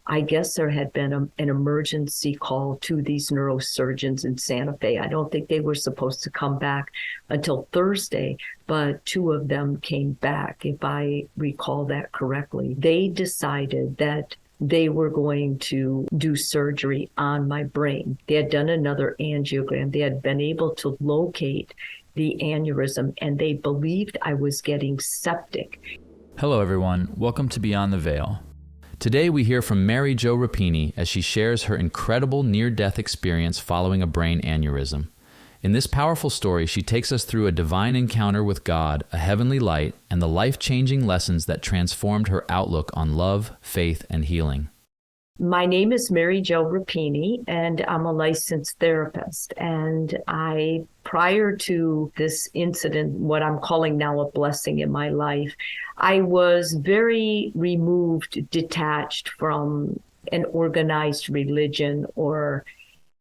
I guess there had been an emergency call to these neurosurgeons in Santa Fe. I don't think they were supposed to come back until Thursday, but two of them came back, if I recall that correctly. They decided that they were going to do surgery on my brain. They had done another angiogram. They had been able to locate the aneurysm, and they believed I was getting septic. Hello, everyone. Welcome to Beyond the Veil. Today, we hear from Mary Jo Rapini as she shares her incredible near-death experience following a brain aneurysm. In this powerful story, she takes us through a divine encounter with God, a heavenly light, and the life-changing lessons that transformed her outlook on love, faith, and healing. My name is Mary Jo Rapini, and I'm a licensed therapist. And prior to this incident, what I'm calling now a blessing in my life, I was very removed, detached from an organized religion or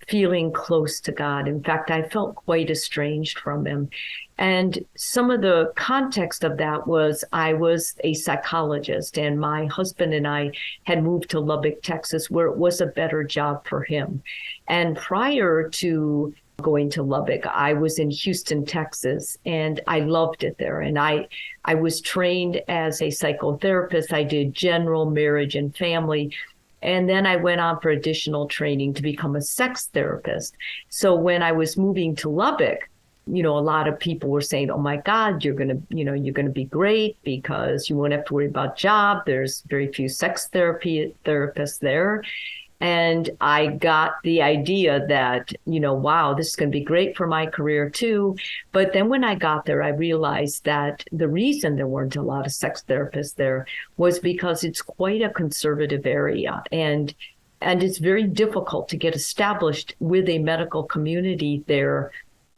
feeling close to God. In fact, I felt quite estranged from him. And some of the context of that was I was a psychologist, and my husband and I had moved to Lubbock, Texas, where it was a better job for him. And prior to going to Lubbock, I was in Houston, Texas, and I loved it there. And I was trained as a psychotherapist. I did general marriage and family. And then I went on for additional training to become a sex therapist. So when I was moving to Lubbock, a lot of people were saying, oh my God, you're going to be great because you won't have to worry about job. There's very few sex therapy therapists there. And I got the idea that, wow, this is going to be great for my career too. But then when I got there, I realized that the reason there weren't a lot of sex therapists there was because it's quite a conservative area. And it's very difficult to get established with a medical community there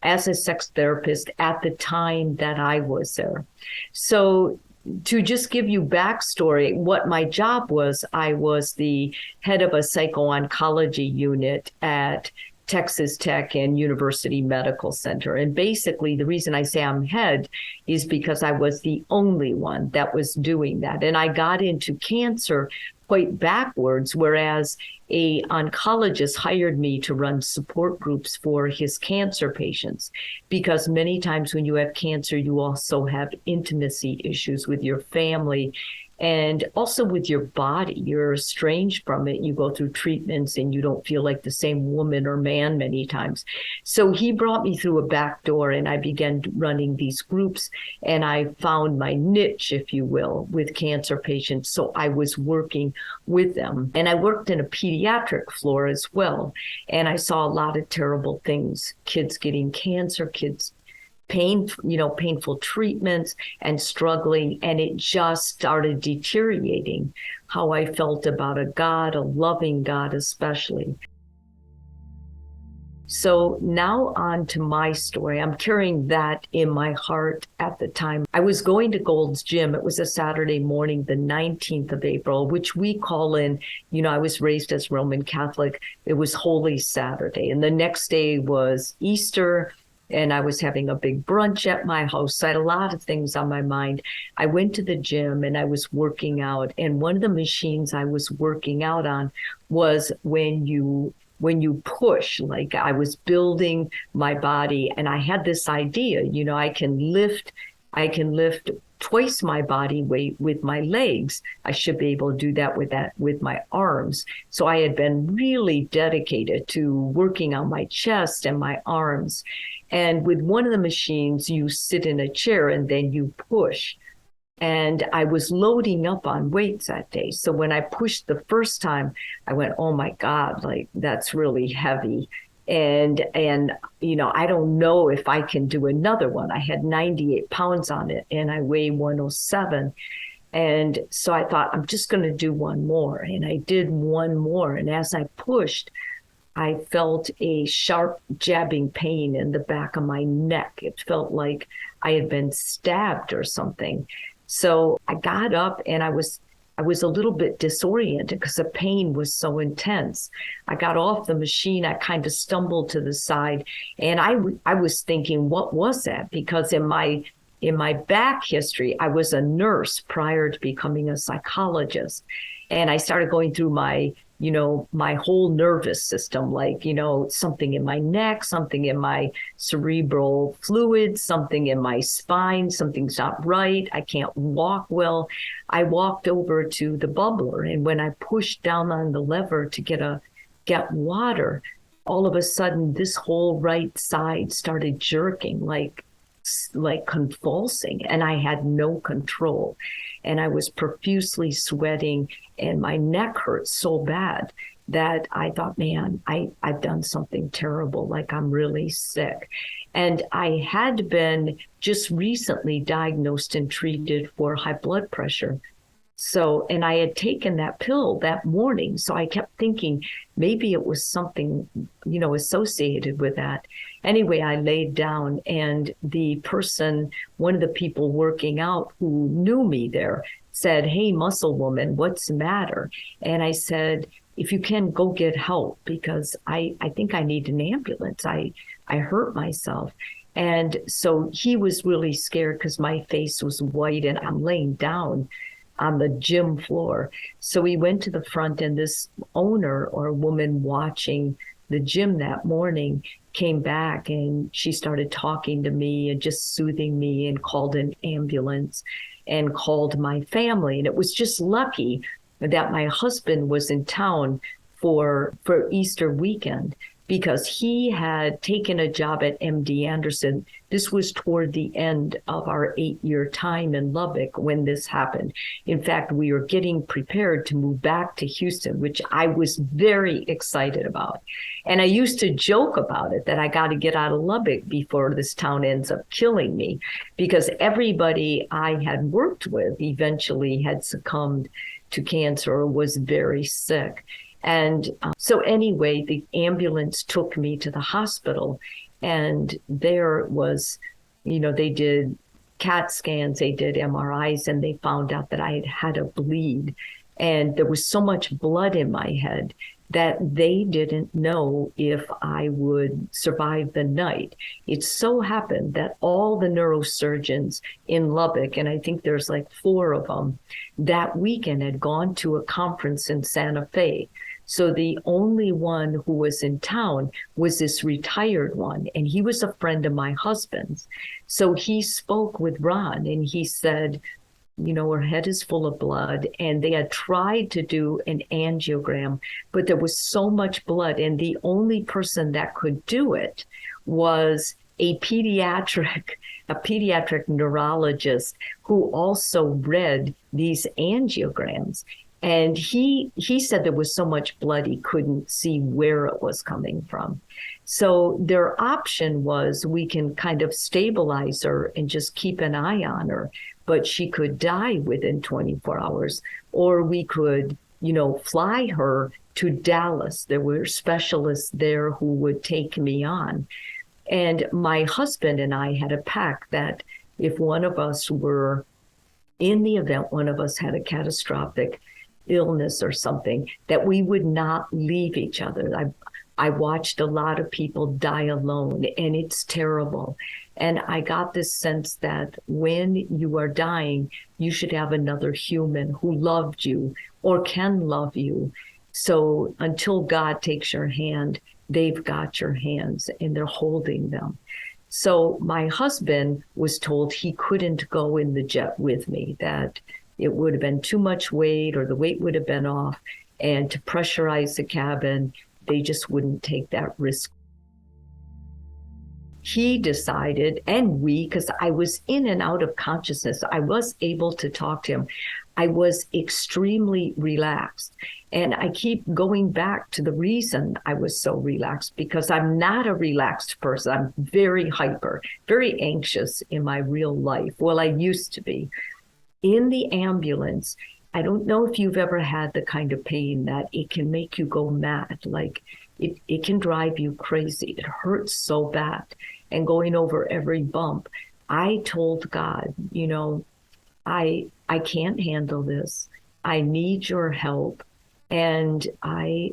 as a sex therapist at the time that I was there. So to just give you backstory, what my job was, I was the head of a psycho-oncology unit at Texas Tech and University Medical Center. And basically, the reason I say I'm head is because I was the only one that was doing that. And I got into cancer quite backwards, whereas a oncologist hired me to run support groups for his cancer patients, because many times when you have cancer, you also have intimacy issues with your family and also with your body. You're estranged from it. You go through treatments and you don't feel like the same woman or man many times. So he brought me through a back door, and I began running these groups, and I found my niche, if you will, with cancer patients. So I was working with them, and I worked in a pediatric floor as well. And I saw a lot of terrible things, kids getting cancer, kids painful treatments and struggling. And it just started deteriorating how I felt about a God, a loving God especially. So now on to my story. I'm carrying that in my heart at the time. I was going to Gold's Gym. It was a Saturday morning, the 19th of April, which we call I was raised as Roman Catholic. It was Holy Saturday. And the next day was Easter. And I was having a big brunch at my house. I had a lot of things on my mind. I went to the gym and I was working out. And one of the machines I was working out on was when you push, like I was building my body, and I had this idea, I can lift twice my body weight with my legs. I should be able to do that with my arms. So I had been really dedicated to working on my chest and my arms. And with one of the machines, you sit in a chair and then you push. And I was loading up on weights that day. So when I pushed the first time, I went, oh my God, like that's really heavy. And I don't know if I can do another one. I had 98 pounds on it and I weigh 107. And so I thought, I'm just going to do one more. And I did one more. And as I pushed, I felt a sharp jabbing pain in the back of my neck. It felt like I had been stabbed or something. So I got up and I was a little bit disoriented because the pain was so intense. I got off the machine. I kind of stumbled to the side, and I was thinking, what was that? Because in my back history, I was a nurse prior to becoming a psychologist. And I started going through my whole nervous system, like, something in my neck, something in my cerebral fluid, something in my spine, something's not right. I can't walk well. I walked over to the bubbler, and when I pushed down on the lever to get water, all of a sudden this whole right side started jerking, like convulsing, and I had no control. And I was profusely sweating, and my neck hurt so bad that I thought, man, I've done something terrible, like I'm really sick. And I had been just recently diagnosed and treated for high blood pressure. So, and I had taken that pill that morning. So I kept thinking maybe it was something, associated with that. Anyway, I laid down, and the person, one of the people working out who knew me there, said, "Hey, muscle woman, what's the matter?" And I said, "If you can, go get help, because I think I need an ambulance. I hurt myself." And so he was really scared because my face was white and I'm laying down on the gym floor. So we went to the front, and this owner or woman watching the gym that morning came back, and she started talking to me and just soothing me, and called an ambulance and called my family. And it was just lucky that my husband was in town for Easter weekend, because he had taken a job at MD Anderson. This was toward the end of our 8-year time in Lubbock when this happened. In fact, we were getting prepared to move back to Houston, which I was very excited about. And I used to joke about it, that I got to get out of Lubbock before this town ends up killing me, because everybody I had worked with eventually had succumbed to cancer or was very sick. And so anyway, the ambulance took me to the hospital, and there was, they did CAT scans, they did MRIs, and they found out that I had had a bleed. And there was so much blood in my head that they didn't know if I would survive the night. It so happened that all the neurosurgeons in Lubbock, and I think there's like 4 of them, that weekend had gone to a conference in Santa Fe. So the only one who was in town was this retired one, and he was a friend of my husband's. So he spoke with Ron, and he said, her head is full of blood, and they had tried to do an angiogram, but there was so much blood, and the only person that could do it was a pediatric neurologist who also read these angiograms. And he said there was so much blood he couldn't see where it was coming from. So their option was, we can kind of stabilize her and just keep an eye on her, but she could die within 24 hours. Or we could, fly her to Dallas. There were specialists there who would take me on. And my husband and I had a pact that if one of us were, in the event one of us had a catastrophic illness or something, that we would not leave each other. I watched a lot of people die alone, and it's terrible. And I got this sense that when you are dying, you should have another human who loved you or can love you. So until God takes your hand, they've got your hands and they're holding them. So my husband was told he couldn't go in the jet with me, that it would have been too much weight, or the weight would have been off, and to pressurize the cabin, they just wouldn't take that risk. He decided, and because I was in and out of consciousness, I was able to talk to him. I was extremely relaxed. And I keep going back to the reason I was so relaxed, because I'm not a relaxed person. I'm very hyper, very anxious in my real life. Well, I used to be. In the ambulance, I don't know if you've ever had the kind of pain that it can make you go mad. Like it can drive you crazy. It hurts so bad. And going over every bump, I told God, I can't handle this. I need your help. And I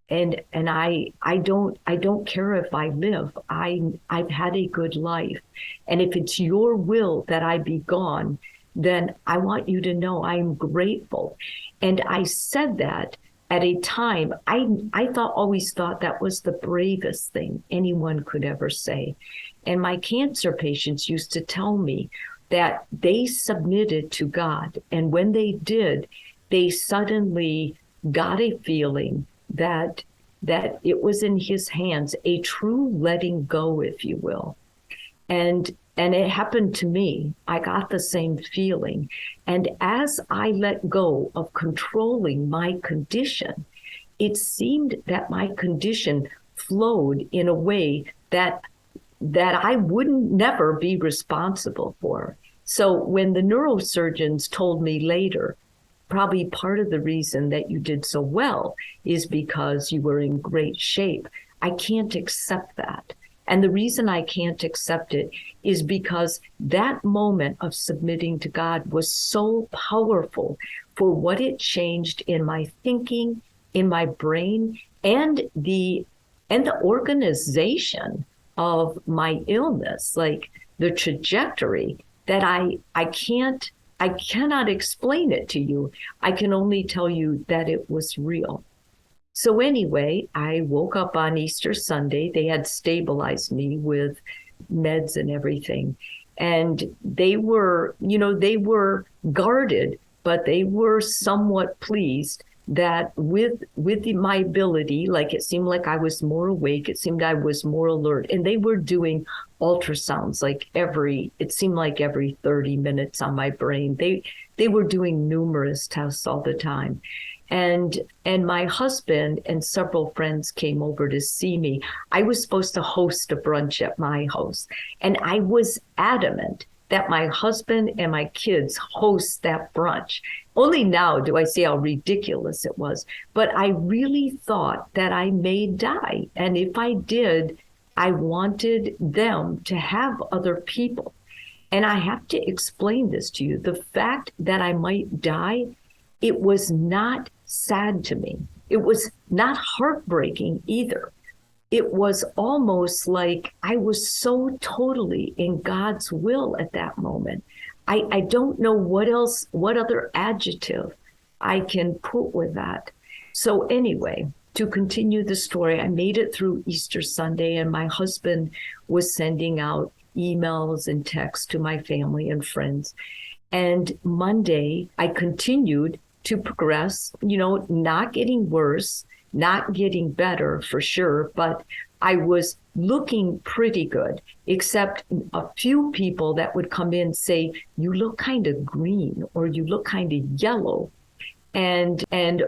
don't care if I live. I've had a good life. And if it's your will that I be gone, then I want you to know I'm grateful. And I said that at a time always thought that was the bravest thing anyone could ever say. And my cancer patients used to tell me that they submitted to God. And when they did, they suddenly got a feeling that it was in his hands, a true letting go, if you will. And it happened to me. I got the same feeling. And as I let go of controlling my condition, it seemed that my condition flowed in a way that I wouldn't never be responsible for. So when the neurosurgeons told me later, probably part of the reason that you did so well is because you were in great shape, I can't accept that. And the reason I can't accept it is because that moment of submitting to God was so powerful for what it changed in my thinking, in my brain, and the organization of my illness, like the trajectory that I cannot explain it to you. I can only tell you that it was real. So anyway, I woke up on Easter Sunday. They had stabilized me with meds and everything. And they were guarded, but they were somewhat pleased that with my ability, like it seemed like I was more awake, it seemed I was more alert. And they were doing ultrasounds it seemed like every 30 minutes on my brain. They were doing numerous tests all the time. And my husband and several friends came over to see me. I was supposed to host a brunch at my house, and I was adamant that my husband and my kids host that brunch. Only now do I see how ridiculous it was, but I really thought that I may die. And if I did, I wanted them to have other people. And I have to explain this to you. The fact that I might die, it was not sad to me. It was not heartbreaking either. It was almost like I was so totally in God's will at that moment. I don't know what other adjective I can put with that. So anyway, to continue the story, I made it through Easter Sunday, and my husband was sending out emails and texts to my family and friends. And Monday, I continued to progress, not getting worse, not getting better for sure, but I was looking pretty good, except a few people that would come in say, you look kind of green or you look kind of yellow. And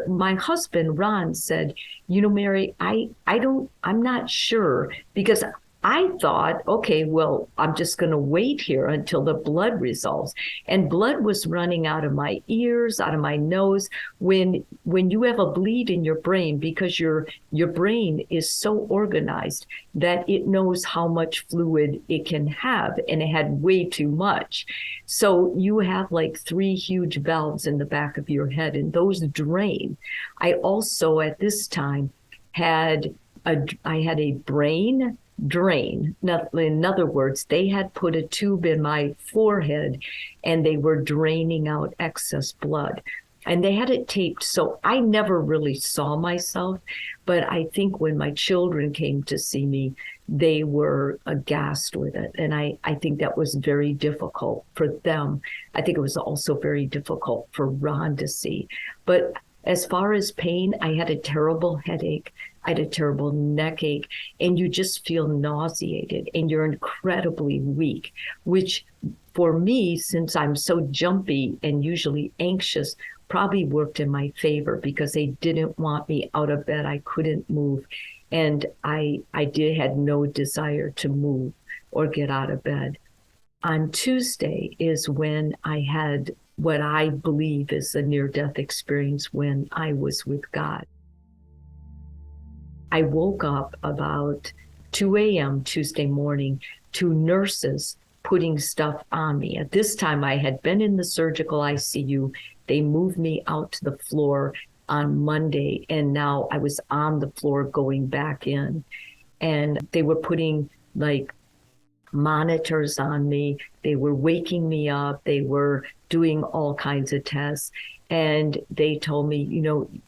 my husband, Ron, said, Mary, I'm not sure, because I thought, okay, well, I'm just going to wait here until the blood resolves. And blood was running out of my ears, out of my nose. When you have a bleed in your brain, because your brain is so organized that it knows how much fluid it can have, and it had way too much. So you have like 3 huge valves in the back of your head, and those drain. I also at this time had a brain drain. In other words, they had put a tube in my forehead and they were draining out excess blood. And they had it taped, so I never really saw myself. But I think when my children came to see me, they were aghast with it. And I think that was very difficult for them. I think it was also very difficult for Ron to see. But as far as pain, I had a terrible headache. I had a terrible neck ache, and you just feel nauseated and you're incredibly weak, which for me, since I'm so jumpy and usually anxious, probably worked in my favor because they didn't want me out of bed. I couldn't move. And I had no desire to move or get out of bed. On Tuesday is when I had what I believe is a near-death experience when I was with God. I woke up about 2 a.m. Tuesday morning to nurses putting stuff on me. At this time, I had been in the surgical ICU. They moved me out to the floor on Monday, and now I was on the floor going back in. And they were putting like monitors on me. They were waking me up. They were doing all kinds of tests. And they told me,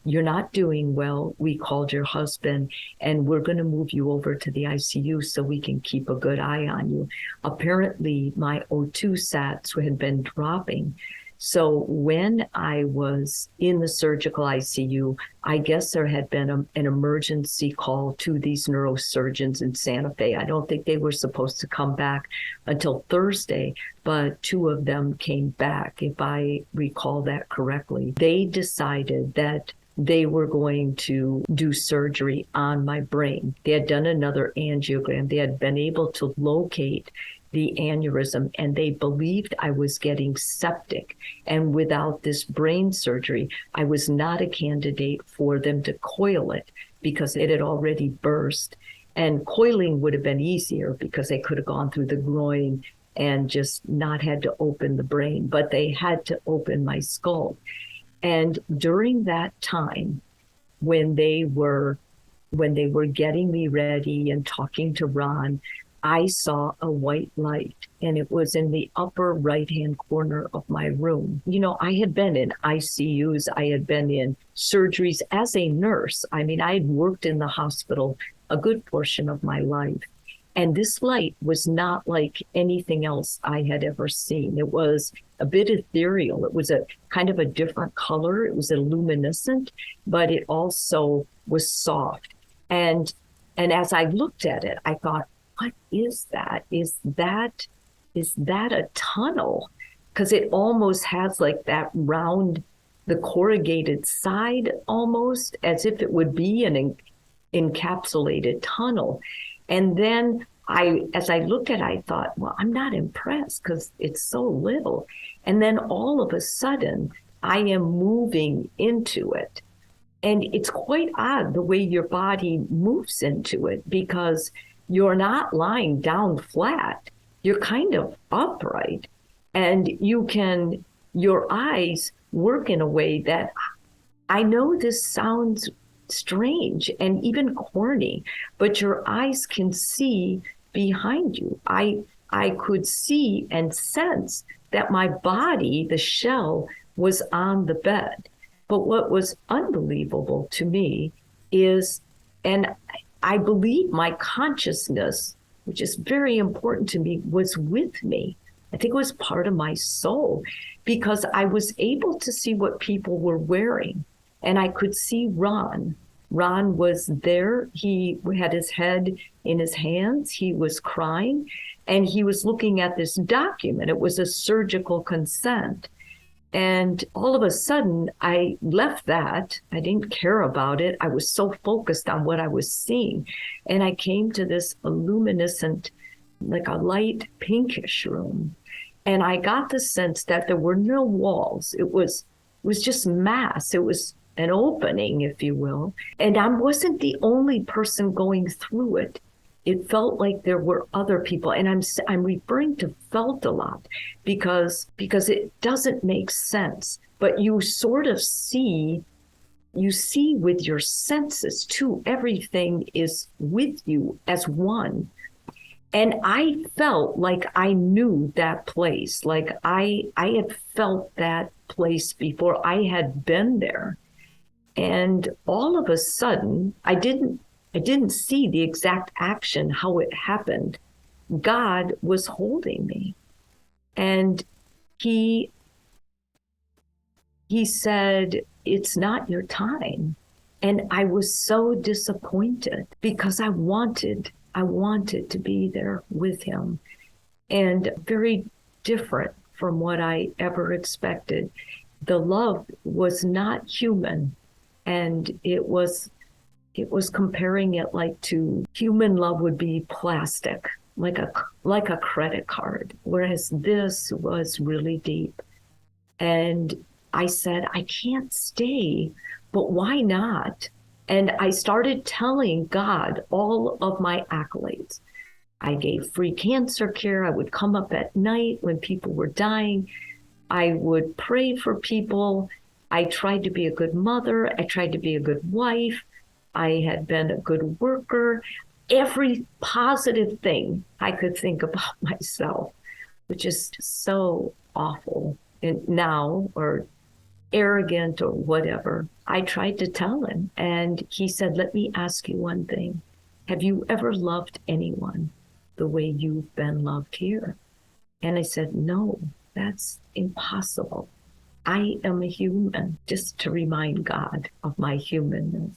you're not doing well. We called your husband and we're going to move you over to the ICU so we can keep a good eye on you. Apparently, my O2 sats had been dropping. So when I was in the surgical ICU, I guess there had been an emergency call to these neurosurgeons in Santa Fe. I don't think they were supposed to come back until Thursday, but two of them came back, if I recall that correctly. They decided that they were going to do surgery on my brain. They had done another angiogram. They had been able to locate the aneurysm, and they believed I was getting septic. And without this brain surgery, I was not a candidate for them to coil it because it had already burst. And coiling would have been easier because they could have gone through the groin and just not had to open the brain, but they had to open my skull. And during that time, when they were getting me ready and talking to Ron, I saw a white light, and it was in the upper right-hand corner of my room. I had been in ICUs. I had been in surgeries as a nurse. I mean, I had worked in the hospital a good portion of my life. And this light was not like anything else I had ever seen. It was a bit ethereal. It was a kind of a different color. It was luminescent, but it also was soft. And as I looked at it, I thought, what is that? Is that a tunnel? Because it almost has like that round, the corrugated side almost, as if it would be an encapsulated tunnel. And then as I looked at it, I thought, well, I'm not impressed because it's so little. And then all of a sudden, I am moving into it. And it's quite odd the way your body moves into it, because you're not lying down flat. You're kind of upright, and your eyes work in a way that, I know this sounds strange and even corny, but your eyes can see behind you. I could see and sense that my body, the shell, was on the bed. But what was unbelievable to me is, and I believe my consciousness, which is very important to me, was with me. I think it was part of my soul, because I was able to see what people were wearing. And I could see Ron. Ron was there. He had his head in his hands. He was crying, and he was looking at this document. It was a surgical consent. And all of a sudden, I left that. I didn't care about it. I was so focused on what I was seeing. And I came to this luminescent, like a light pinkish room. And I got the sense that there were no walls. It was just mass. It was an opening, if you will. And I wasn't the only person going through it. It felt like there were other people. And I'm referring to felt a lot because it doesn't make sense. But you sort of see with your senses too. Everything is with you as one. And I felt like I knew that place. Like I had felt that place before. I had been there. And all of a sudden, I didn't see the exact action, how it happened. God was holding me. And he said, it's not your time. And I was so disappointed because I wanted to be there with him. And very different from what I ever expected. The love was not human. And it was comparing it like to human love would be plastic, like a credit card, whereas this was really deep. And I said, I can't stay, but why not? And I started telling God all of my accolades. I gave free cancer care. I would come up at night when people were dying. I would pray for people. I tried to be a good mother. I tried to be a good wife. I had been a good worker. every positive thing I could think about myself, which is so awful and now, or arrogant or whatever. I tried to tell him, and he said, let me ask you one thing. Have you ever loved anyone the way you've been loved here? And I said, no, that's impossible. I am a human, just to remind God of my humanness.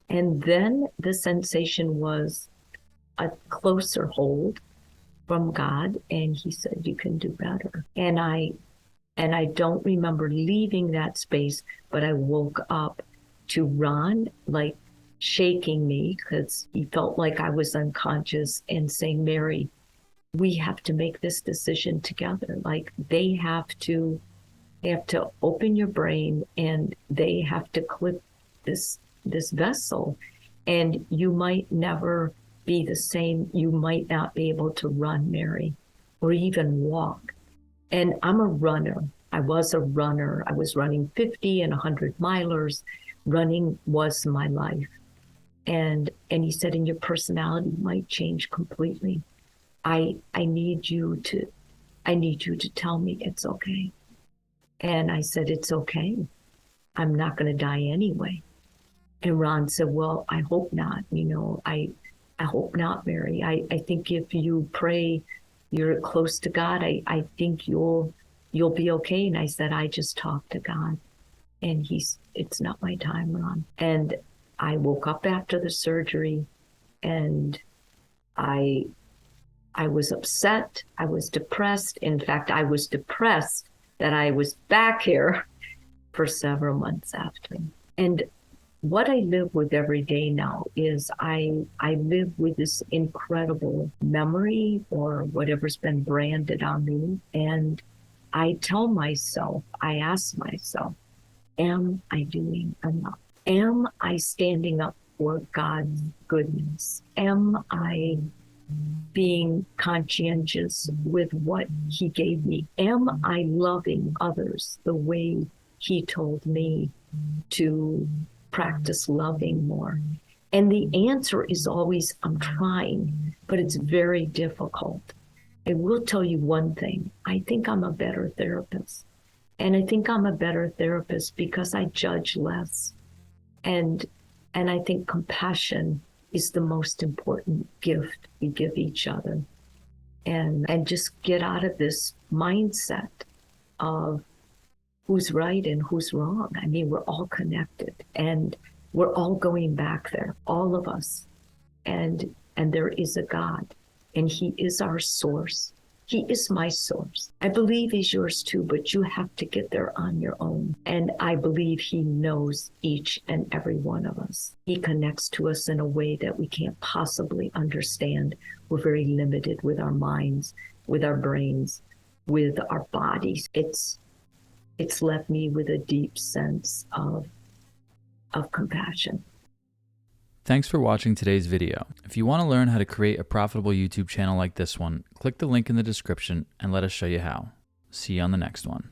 And then the sensation was a closer hold from God, and he said, you can do better. And I don't remember leaving that space, but I woke up to Ron, like shaking me because he felt like I was unconscious, and saying, Mary, we have to make this decision together. Like they have to open your brain, and they have to clip this vessel, and you might never be the same. You might not be able to run, Mary, or even walk. And I'm a runner. I was a runner. I was running 50 and 100 milers. Running was my life. And he said, and your personality might change completely. I need you to tell me it's okay. And I said, it's okay. I'm not going to die anyway. And Ron said, well, I hope not. I hope not, Mary. I think if you pray, you're close to God, I think you'll be okay. And I said, I just talked to God. And it's not my time, Ron. And I woke up after the surgery, and I was upset. I was depressed. In fact, I was depressed that I was back here for several months after. And what I live with every day now is I live with this incredible memory, or whatever's been branded on me. And I tell myself, I ask myself, am I doing enough? Am I standing up for God's goodness? Am I being conscientious with what he gave me? Am I loving others the way he told me to practice loving more? And the answer is always, I'm trying, but it's very difficult. I will tell you one thing. I think I'm a better therapist. And I think I'm a better therapist because I judge less. And I think compassion is the most important gift we give each other. And just get out of this mindset of who's right and who's wrong. I mean, we're all connected, and we're all going back there, all of us. And there is a God, and he is our source. He is my source. I believe he's yours too, but you have to get there on your own. And I believe he knows each and every one of us. He connects to us in a way that we can't possibly understand. We're very limited with our minds, with our brains, with our bodies. It's left me with a deep sense of compassion. Thanks for watching today's video. If you want to learn how to create a profitable YouTube channel like this one, click the link in the description and let us show you how. See you on the next one.